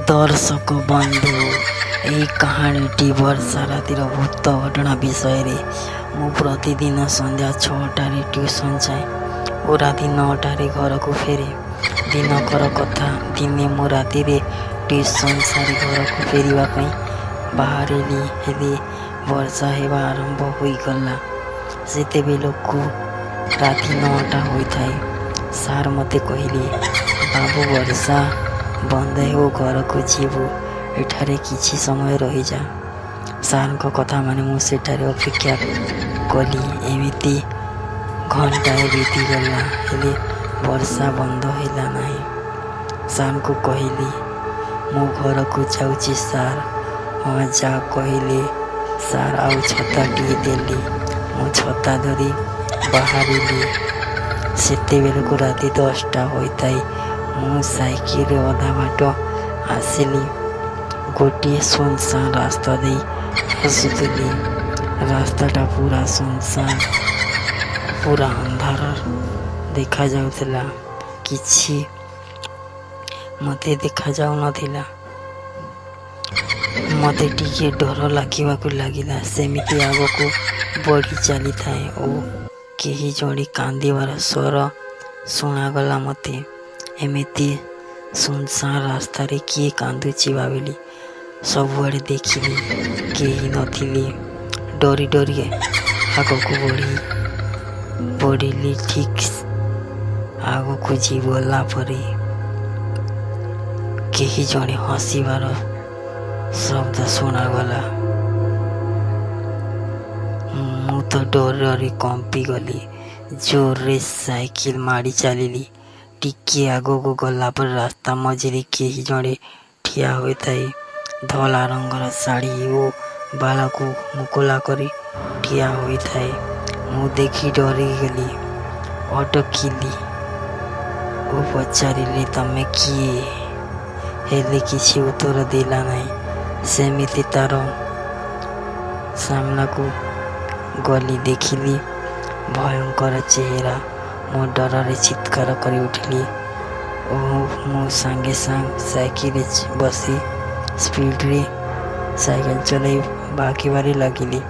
दर्शक बंधु यही कहानीटी वर्षा रातिर भूत घटना विषय मु प्रतिदिन संध्या 6टारे ट्यूशन जाए और राति 9टारे घर को फेरे। दिनकर कथा दिने मु राति ट्यूशन सारी घर को फेरवाई बाहरिली हेले वर्षा हेबा आरंभ होईगला। सेतेबेलकू राति 9टा होता है। सार मते कहले बाबू वर्षा बंद हो घर को जीवु एठारे किछि समय रही जा। सार को कथा माने मु सेठारे अपेक्षा कली। एमिति घंटाए बीतीगला हेले वर्षा बंद हैला नहीं। सार को कहली मु घर को जाऊँगी सार। हाँ जा कहले सार आउ छता टी देली। मु छता धरी बाहरिली। सेतेबेलकू राति 10टा होता है। मु साइकेल अधा बाट आसिली। गोटे सुनसान रास्ता दे आसुली। रास्ताटा पूरा सुनसान पूरा अंधार देखा जाउथला। किछि मते देखा जाउ नथिला। मते टिके डर लागिबाकू लागिला। सेमिति आगकू बढ़ी चली थाए ओ केही जड़ी कांदिबार स्वर शुणागला मते। एमिति सुनसान रास्ता रे किए कांदुची भाविली। सबुआड़े देखिली केही नथिले। डरी डरी आगकू बढ़िली। ठीक आगकू जीवला परे केही जड़े हसीबार शब्द शुणागला। मु तो डर कंपी गली। जोर रे साइकिल माड़ी चलिली। टिके आगकू गला पर रास्ता मझे केही जड़े ठिया होता है। धला रंगर शाढ़ी और बाल को मुकुला करी ठिया होता है। मु देखी डरी गली। अटकिली ओ पचारे तमे किए हेले किसी उत्तर देला नहीं। सेमिति तार सामना को गली देखिली भयंकर चेहरा। मो डर चित्कार कर उठिली और मो सांगे सांग साइकिल बसी स्पीड रे साइकिल चलाई बाकी बारी लगिली।